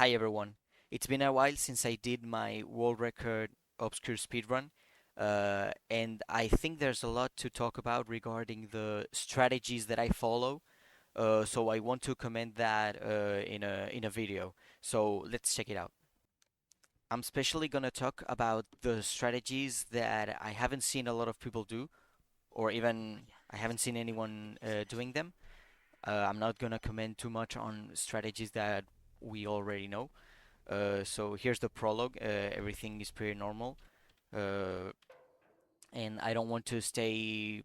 Hi everyone. It's been a while since I did my world record ObsCure speedrun, and I think there's a lot to talk about regarding the strategies that I follow. So I want to comment that in a video. So let's check it out. I'm especially gonna talk about the strategies that I haven't seen a lot of people do, or even I haven't seen anyone doing them. I'm not gonna comment too much on strategies that we already know. So here's the prologue. Everything is pretty normal, uh, and I don't want to stay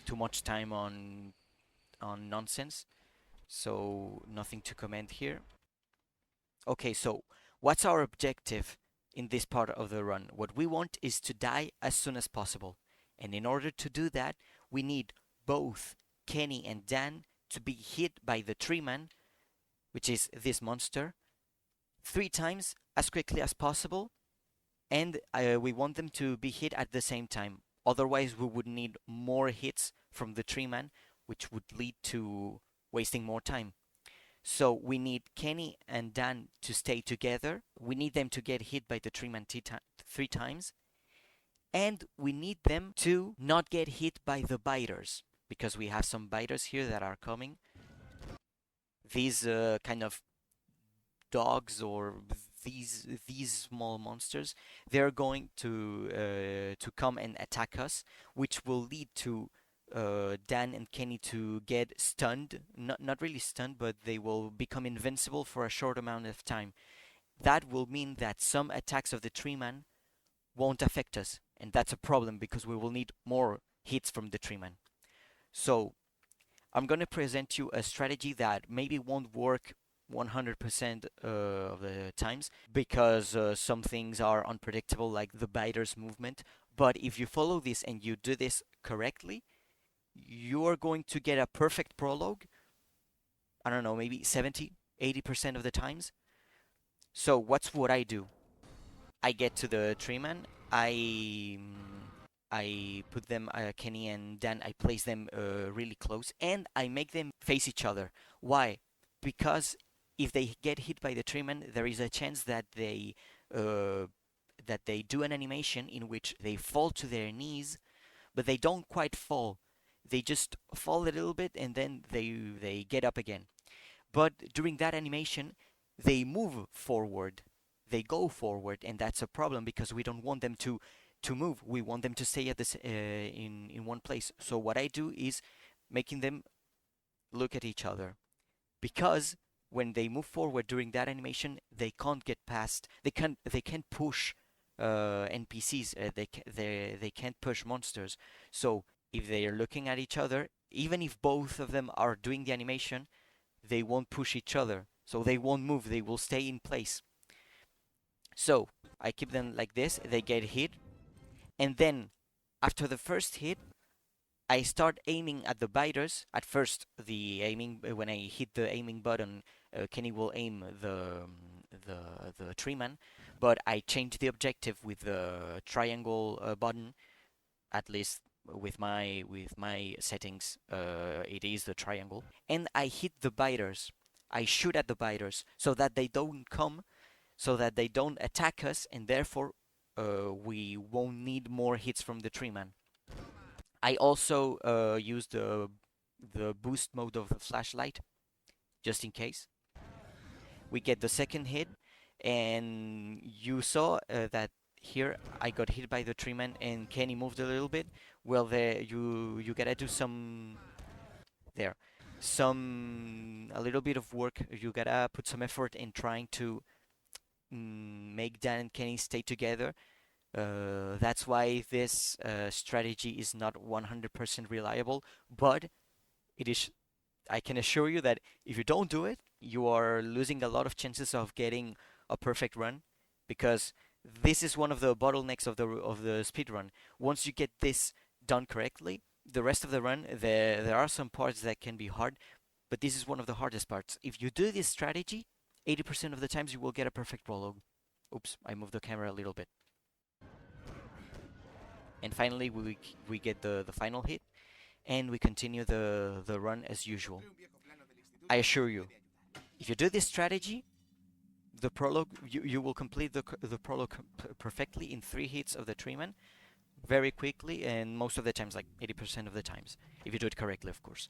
too much time on nonsense. So nothing to comment here. Okay, so what's our objective in this part of the run? What we want is to die as soon as possible, and in order to do that, we need both Kenny and Dan to be hit by the tree man, which is this monster, 3 times as quickly as possible, and we want them to be hit at the same time. Otherwise, we would need more hits from the tree man, which would lead to wasting more time. So we need Kenny and Dan to stay together. We need them to get hit by the tree man 3 times. And we need them to not get hit by the biters, because we have some biters here that are coming. These kind of dogs or these small monsters, they're going to come and attack us, which will lead to Dan and Kenny to get stunned. Not really stunned, but they will become invincible for a short amount of time. That will mean that some attacks of the tree man won't affect us, and that's a problem because we will need more hits from the tree man. So I'm going to present you a strategy that maybe won't work 100% of the times because some things are unpredictable, like the biter's movement. But if you follow this and you do this correctly, you are going to get a perfect prologue. I don't know, maybe 70, 80% of the times. So what's what I do? I get to the tree man. I put them, Kenny and Dan, I place them really close, and I make them face each other. Why? Because if they get hit by the treeman, there is a chance uh, that they do an animation in which they fall to their knees, but they don't quite fall. They just fall a little bit and then they get up again. But during that animation, they move forward. They go forward, and that's a problem because we don't want them to move. We want them to stay at this in one place. So what I do is making them look at each other, because when they move forward during that animation, they can't get past. They can't push NPCs. They can't push monsters. So if they are looking at each other, even if both of them are doing the animation, they won't push each other. So they won't move. They will stay in place. So I keep them like this. They get hit, and then after the first hit, I start aiming at the biters. At first, the aiming when I hit the aiming button, Kenny will aim the tree man, but I change the objective with the triangle button. At least with my settings, it is the triangle, and I hit the biters. I shoot at the biters so that they don't come, so that they don't attack us, and therefore we won't need more hits from the tree man. I also use the boost mode of the flashlight just in case. We get the second hit, and you saw that here I got hit by the tree man and Kenny moved a little bit. Well, there you gotta do there some a little bit of work. You gotta put some effort in trying to make Dan and Kenny stay together. That's why this strategy is not 100% reliable, but it is. I can assure you that if you don't do it, you are losing a lot of chances of getting a perfect run, because this is one of the bottlenecks of the speed run. Once you get this done correctly, the rest of the run, there are some parts that can be hard, but this is one of the hardest parts. If you do this strategy, 80% of the times you will get a perfect prologue. Oops, I moved the camera a little bit. And finally, we get the final hit, and we continue the run as usual. I assure you, if you do this strategy, the prologue, you will complete the prologue perfectly in 3 hits of the treatment very quickly, and most of the times, like 80% of the times, if you do it correctly, of course.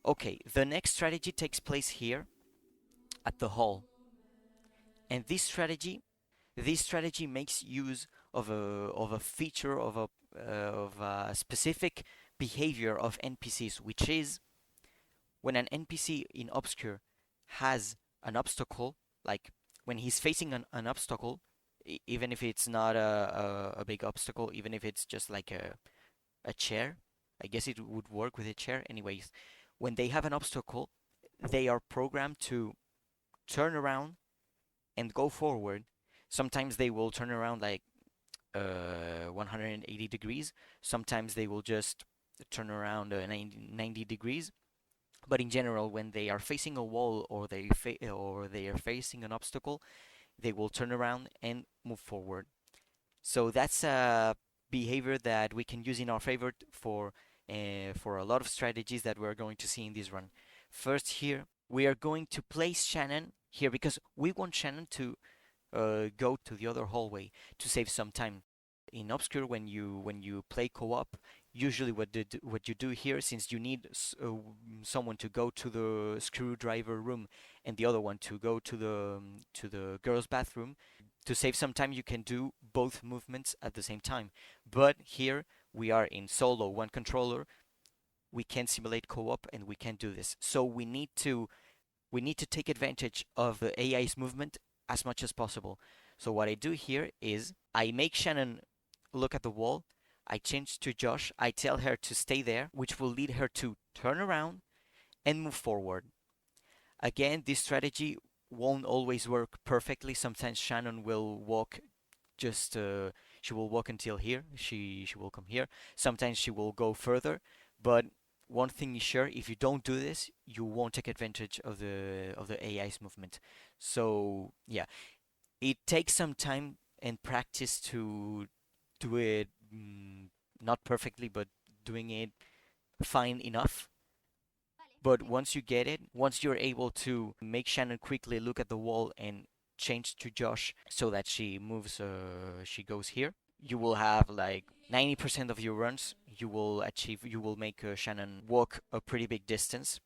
Okay, the next strategy takes place here at the hall, and this strategy makes use of a feature of a specific behavior of NPCs, which is when an NPC in ObsCure has an obstacle, like when he's facing an obstacle, even if it's not a big obstacle, even if it's just like a chair, I guess it would work with a chair. Anyways, when they have an obstacle, they are programmed to turn around and go forward. Sometimes they will turn around like 180 degrees. Sometimes they will just turn around 90 degrees. But in general, when they are facing a wall or they are facing an obstacle, they will turn around and move forward. So that's a behavior that we can use in our favor for a lot of strategies that we're going to see in this run. First, here we are going to place Shannon here because we want Shannon to go to the other hallway to save some time. In ObsCure, when you play co-op, usually what you do here, since you need someone to go to the screwdriver room and the other one to go to the girls' bathroom, to save some time, you can do both movements at the same time. But here we are in solo, one controller. We can simulate co-op, and we can do this. So we need to take advantage of the AI's movement as much as possible. So what I do here is I make Shannon look at the wall. I change to Josh. I tell her to stay there, which will lead her to turn around and move forward. Again, this strategy won't always work perfectly. Sometimes Shannon will walk just she will walk until here. She will come here. Sometimes she will go further, but one thing is sure: if you don't do this, you won't take advantage of the AI's movement. So yeah, it takes some time and practice to do it, not perfectly, but doing it fine enough. But once you get it, once you're able to make Shannon quickly look at the wall and change to Josh so that she goes here, you will have like 90% of your runs you will make Shannon walk a pretty big distance.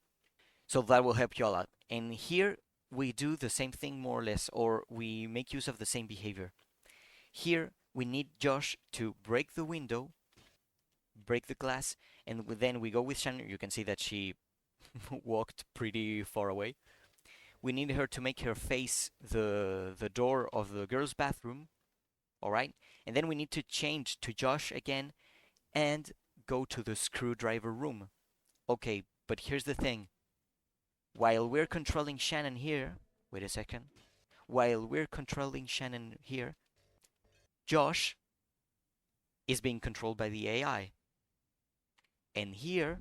So that will help you a lot. And here we do the same thing more or less, or we make use of the same behavior. Here we need Josh to break the window, break the glass, and then we go with Shannon. You can see that she walked pretty far away. We need her to make her face the door of the girls' bathroom, all right? And then we need to change to Josh again and go to the screwdriver room. Okay, but here's the thing. While we're controlling Shannon here, wait a second. While we're controlling Shannon here, Josh is being controlled by the AI. And here,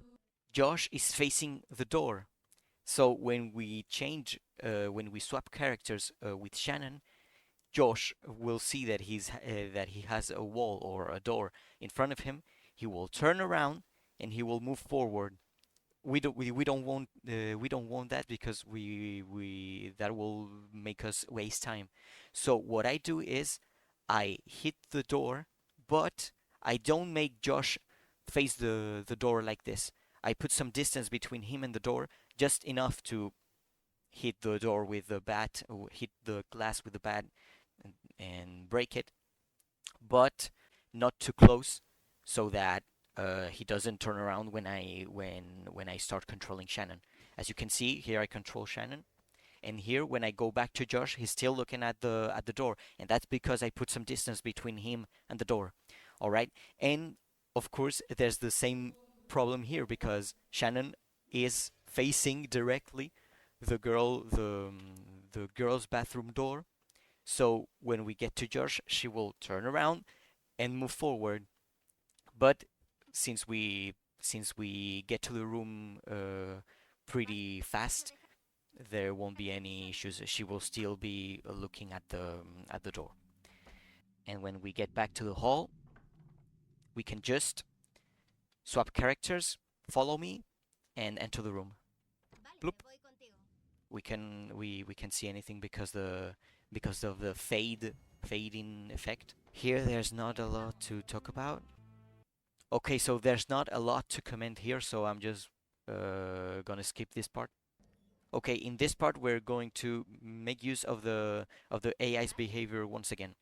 Josh is facing the door. So when we swap characters with Shannon, Josh will see that he has a wall or a door in front of him. He will turn around and he will move forward. We don't want that because we that will make us waste time. So what I do is I hit the door, but I don't make Josh face the door like this. I put some distance between him and the door, just enough to hit the door with the bat, or hit the glass with the bat, and break it, but not too close, so that he doesn't turn around when I start controlling Shannon. As you can see here, I control Shannon, and here when I go back to Josh, he's still looking at the door, and that's because I put some distance between him and the door. All right, and of course there's the same problem here because Shannon is facing directly the girl's bathroom door. So when we get to Josh, she will turn around and move forward. But since we get to the room pretty fast, there won't be any issues. She will still be looking at the door. And when we get back to the hall, we can just swap characters, follow me, and enter the room. Bloop. we can see anything because of the fading effect. Here there's not a lot to talk about. Okay, so there's not a lot to comment here, so I'm just gonna skip this part. Okay, in this part we're going to make use of the AI's behavior once again.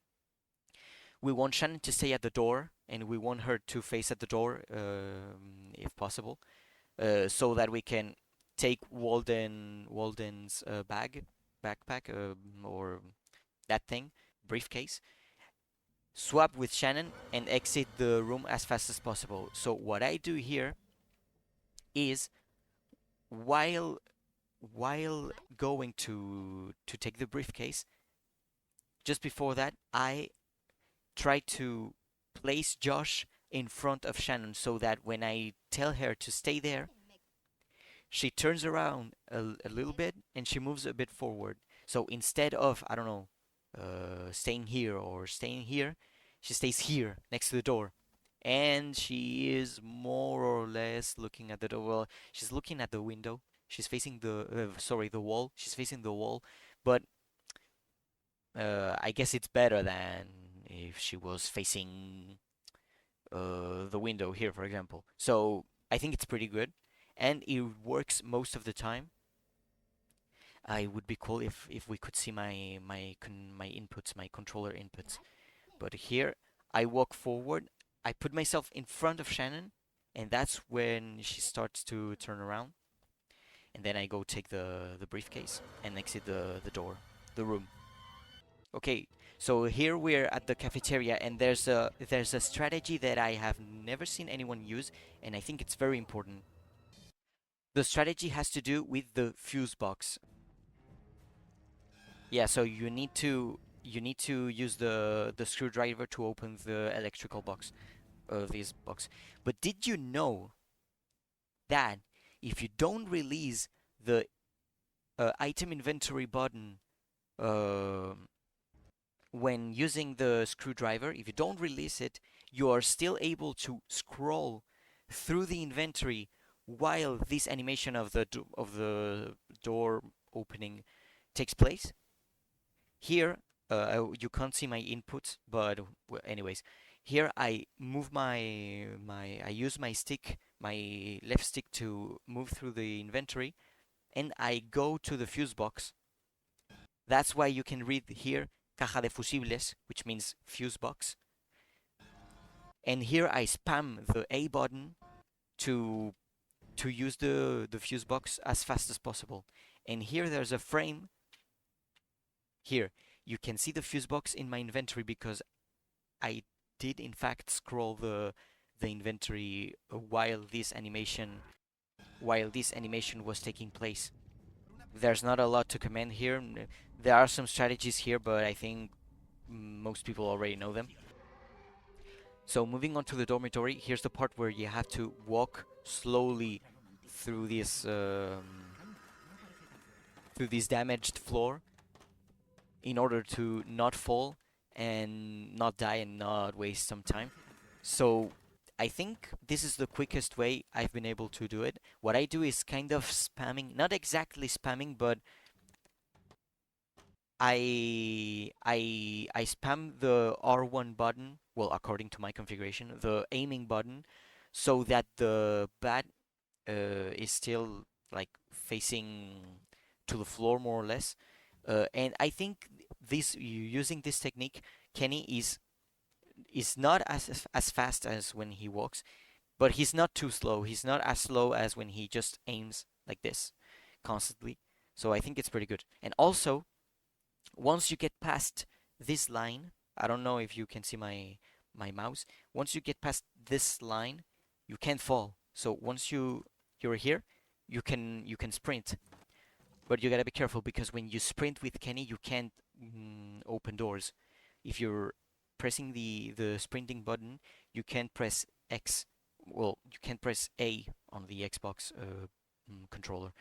We want Shannon to stay at the door, and we want her to face at the door, if possible, so that we can take Walden's backpack, or that thing, briefcase, swap with Shannon, and exit the room as fast as possible. So what I do here is, while going to take the briefcase, just before that, I try to place Josh in front of Shannon so that when I tell her to stay there, she turns around a little bit and she moves a bit forward. So instead of, I don't know, staying here or staying here, she stays here next to the door. And she is more or less looking at the door. Well, she's looking at the window. She's facing the wall. She's facing the wall. But I guess it's better than if she was facing the window here, for example. So I think it's pretty good, and it works most of the time. I would be cool if we could see my inputs, my controller inputs. But here, I walk forward. I put myself in front of Shannon, and that's when she starts to turn around. And then I go take the briefcase and exit the room. Okay, so here we're at the cafeteria, and there's a strategy that I have never seen anyone use, and I think it's very important. The strategy has to do with the fuse box. Yeah, so you need to use the screwdriver to open the electrical box, this box. But did you know that if you don't release the item inventory button uh, when using the screwdriver, if you don't release it, you are still able to scroll through the inventory while this animation of the door opening takes place? Here, you can't see my inputs, but anyways, here I move I use my stick, my left stick, to move through the inventory, and I go to the fuse box. That's why you can read here caja de fusibles, which means fuse box. And here I spam the A button to use the fuse box as fast as possible. And here there's a frame. Here you can see the fuse box in my inventory because I did in fact scroll the inventory while this animation was taking place. There's not a lot to comment here. There are some strategies here, but I think most people already know them. So moving on to the dormitory, here's the part where you have to walk slowly through this damaged floor in order to not fall and not die and not waste some time. So I think this is the quickest way I've been able to do it. What I do is kind of spamming, not exactly spamming, but I spam the R1 button, well, according to my configuration, the aiming button, so that the bat is still like facing to the floor more or less. And I think using this technique, Kenny is not as fast as when he walks, but he's not too slow. He's not as slow as when he just aims like this constantly. So I think it's pretty good. And also, once you get past this line, I don't know if you can see my mouse. Once you get past this line, you can't fall. So once you're here, you can sprint. But you gotta be careful because when you sprint with Kenny, you can't open doors. If you're pressing the sprinting button, you can't press X. Well, you can't press A on the Xbox controller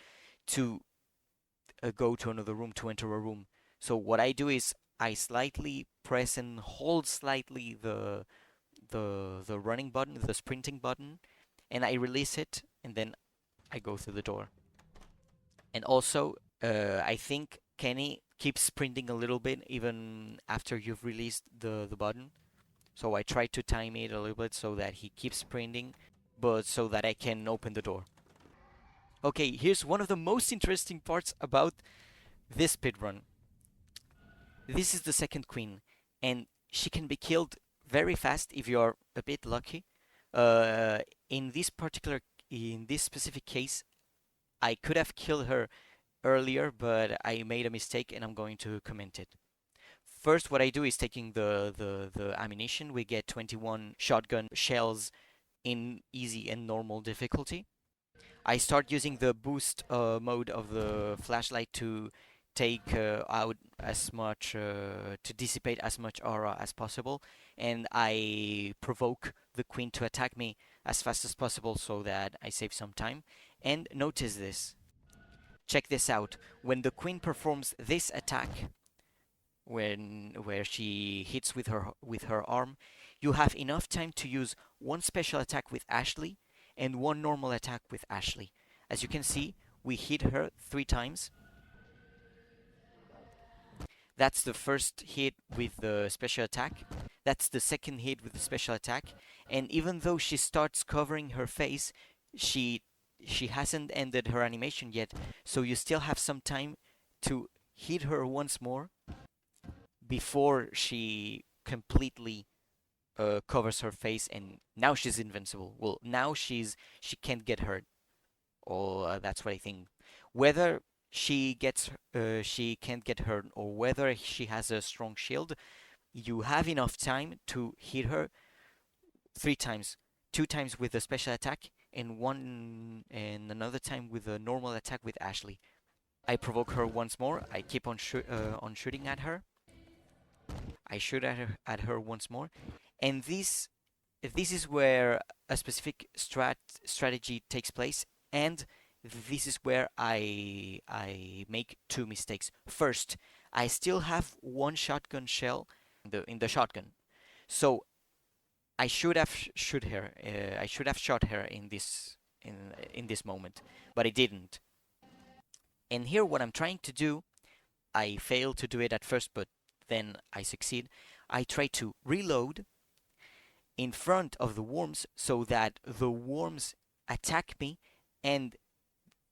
to go to another room, to enter a room. So what I do is I slightly press and hold slightly the running button, the sprinting button, and I release it, and then I go through the door. And also, I think Kenny keeps sprinting a little bit even after you've released the button. So I try to time it a little bit so that he keeps sprinting, but so that I can open the door. Okay, here's one of the most interesting parts about this speedrun. This is the second queen, and she can be killed very fast if you're a bit lucky. Uh, in this particular, in this specific case, I could have killed her earlier, but I made a mistake, and I'm going to comment it. First, what I do is taking the ammunition. We get 21 shotgun shells in easy and normal difficulty. I start using the boost mode of the flashlight to take out as much, to dissipate as much aura as possible, and I provoke the queen to attack me as fast as possible so that I save some time. And notice this. Check this out. When the queen performs this attack, where she hits with her arm, you have enough time to use one special attack with Ashley and one normal attack with Ashley. As you can see, we hit her 3 times. That's the first hit with the special attack. That's the second hit with the special attack. And even though she starts covering her face, she hasn't ended her animation yet, so you still have some time to hit her once more before she completely covers her face, and now she's invincible. Well, now she can't get hurt. Or that's what I think. Whether she can't get hurt, or whether she has a strong shield, you have enough time to hit her 3 times. 2 times with a special attack, and another time with a normal attack with Ashley. I provoke her once more. I keep on shooting at her. I shoot at her once more, and this is where a specific strategy takes place, and this is where I make 2 mistakes. First, I still have one shotgun shell in the shotgun, so I should have shoot her. I should have shot her in this moment, but I didn't. And here, what I'm trying to do, I failed to do it at first, but then I succeed. I try to reload in front of the worms so that the worms attack me and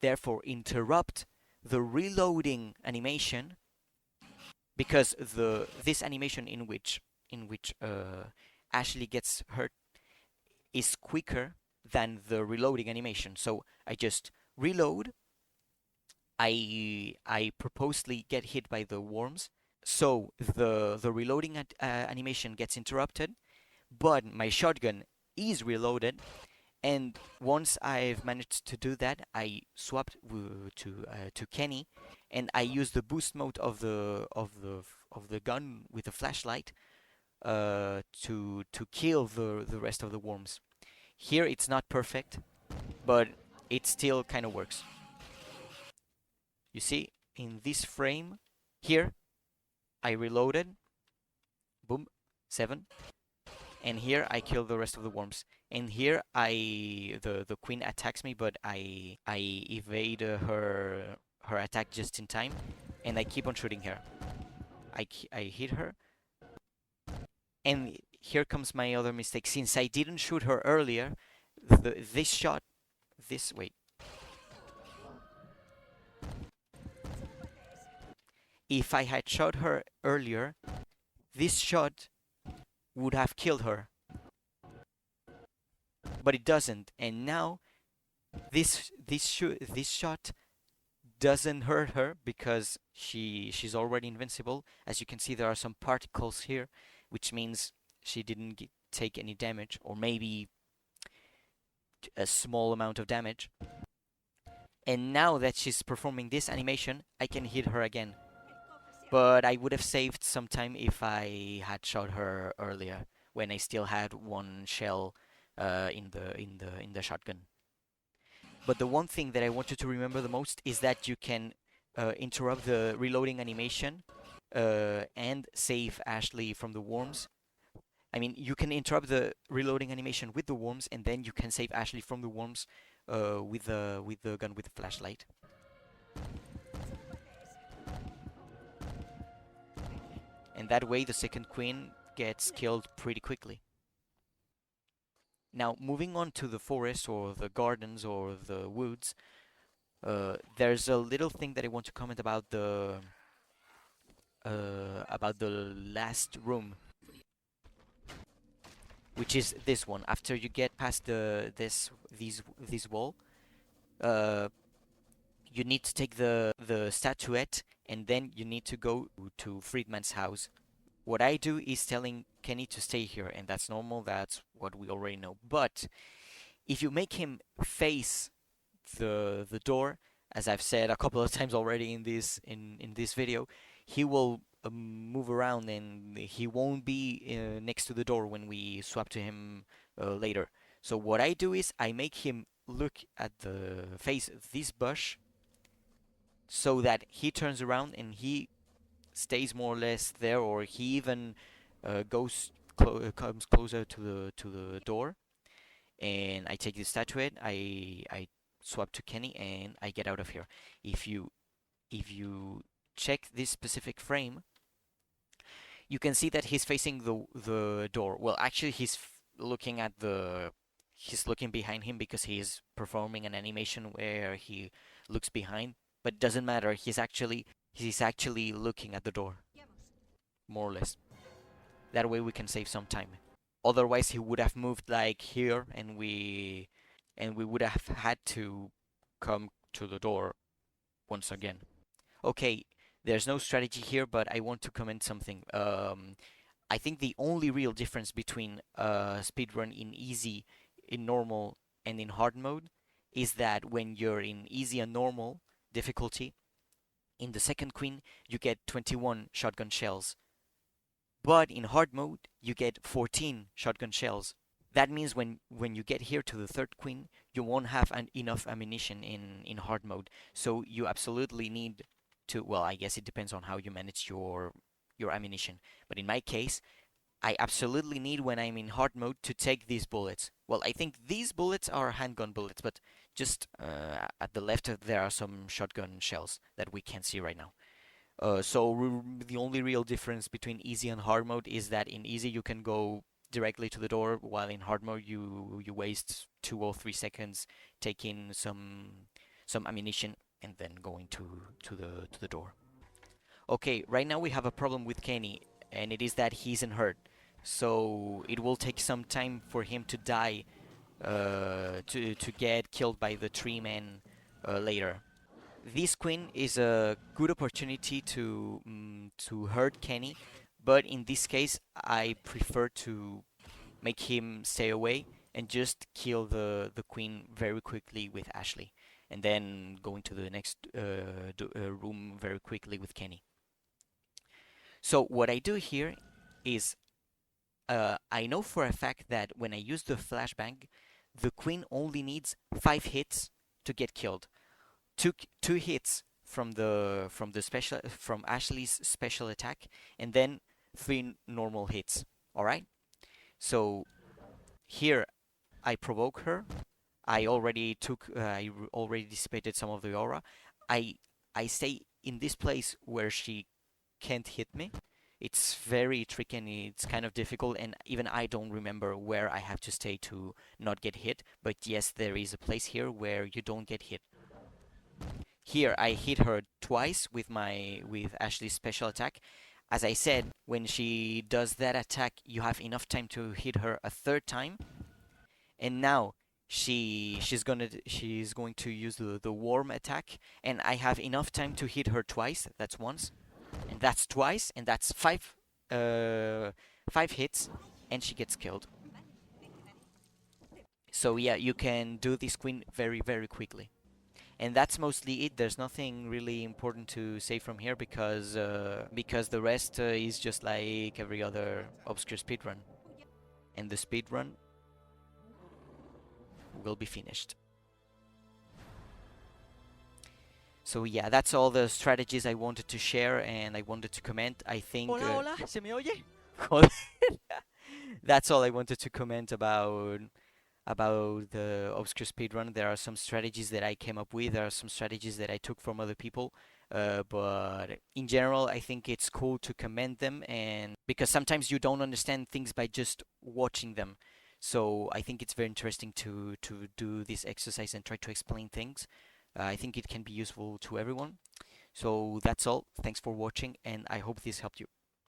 therefore interrupt the reloading animation, because this animation in which Ashley gets hurt is quicker than the reloading animation. So I just reload. I purposely get hit by the worms, so the reloading animation gets interrupted, but my shotgun is reloaded. And once I've managed to do that, I swapped to Kenny, and I use the boost mode of the gun with the flashlight to kill the rest of the worms. Here it's not perfect, but it still kind of works. You see, in this frame here, I reloaded, boom, 7, and here I kill the rest of the worms. And here the queen attacks me, but I evade her attack just in time, and I keep on shooting her. I hit her, and here comes my other mistake. Since I didn't shoot her earlier, this shot, wait. If I had shot her earlier, this shot would have killed her, but it doesn't. And now this shot doesn't hurt her because she's already invincible. As you can see, there are some particles here, which means she didn't take any damage, or maybe a small amount of damage. And now that she's performing this animation, I can hit her again. But I would have saved some time if I had shot her earlier, when I still had one shell in the shotgun. But the one thing that I want you to remember the most is that you can interrupt the reloading animation and save Ashley from the worms. I mean, you can interrupt the reloading animation with the worms, and then you can save Ashley from the worms with the gun with the flashlight. and that way the second queen gets killed pretty quickly. Now, moving on to the forest or the gardens or the woods, there's a little thing that I want to comment about the last room, which is this one. After you get past this wall, uh, you need to take the statuette, and then you need to go to Friedman's house. What I do is telling Kenny to stay here, and that's normal. That's what we already know. But if you make him face the door, as I've said a couple of times already in this video, he will move around and he won't be next to the door when we swap to him later. So what I do is I make him look at the face of this bush so that he turns around and he stays more or less there, or he even comes closer to the door. And I take the statuette, I swap to Kenny, and I get out of here. If you check this specific frame, you can see that he's facing the door. Well, actually, he's looking behind him because he's performing an animation where he looks behind. But doesn't matter. He's actually looking at the door, more or less. That way we can save some time. Otherwise, he would have moved like here, and we would have had to come to the door once again. Okay, there's no strategy here, but I want to comment something. I think the only real difference between speedrun in easy, in normal, and in hard mode is that when you're in easy and normal difficulty, in the second queen you get 21 shotgun shells, but in hard mode you get 14 shotgun shells. That means when you get here to the third queen, you won't have enough ammunition in hard mode. So you absolutely need to, well, I guess it depends on how you manage your ammunition. But in my case, I absolutely need, when I'm in hard mode, to take these bullets. Well, I think these bullets are handgun bullets, but just at the left there are some shotgun shells that we can't see right now. So the only real difference between easy and hard mode is that in easy you can go directly to the door, while in hard mode you waste 2 or 3 seconds taking some ammunition and then going to the door. Okay, right now we have a problem with Kenny, and it is that he isn't hurt. So it will take some time for him to die, to get killed by the tree man later. This queen is a good opportunity to hurt Kenny, but in this case I prefer to make him stay away and just kill the queen very quickly with Ashley, and then go into the next room very quickly with Kenny. So what I do here is I know for a fact that when I use the flashbang, the queen only needs 5 hits to get killed. Two hits from Ashley's special attack, and then 3 normal hits. All right. So here I provoke her. I already dissipated some of the aura. I I stay in this place where she can't hit me. It's very tricky and it's kind of difficult, and even I don't remember where I have to stay to not get hit. But yes, there is a place here where you don't get hit. Here I hit her twice with Ashley's special attack. As I said, when she does that attack, you have enough time to hit her a third time. And now she's going to use the worm attack, and I have enough time to hit her twice. That's once, and that's twice, and that's five hits, and she gets killed. So yeah, you can do this queen very, very quickly. And that's mostly it. There's nothing really important to say from here because the rest is just like every other ObsCure speedrun. And the speedrun will be finished. So yeah, that's all the strategies I wanted to share and I wanted to comment. I think... Hola, hola, ¿se me oye? That's all I wanted to comment about the ObsCure speedrun. There are some strategies that I came up with. There are some strategies that I took from other people. But in general, I think it's cool to commend them, and because sometimes you don't understand things by just watching them. So I think it's very interesting to do this exercise and try to explain things. I think it can be useful to everyone. So that's all. Thanks for watching, and I hope this helped you.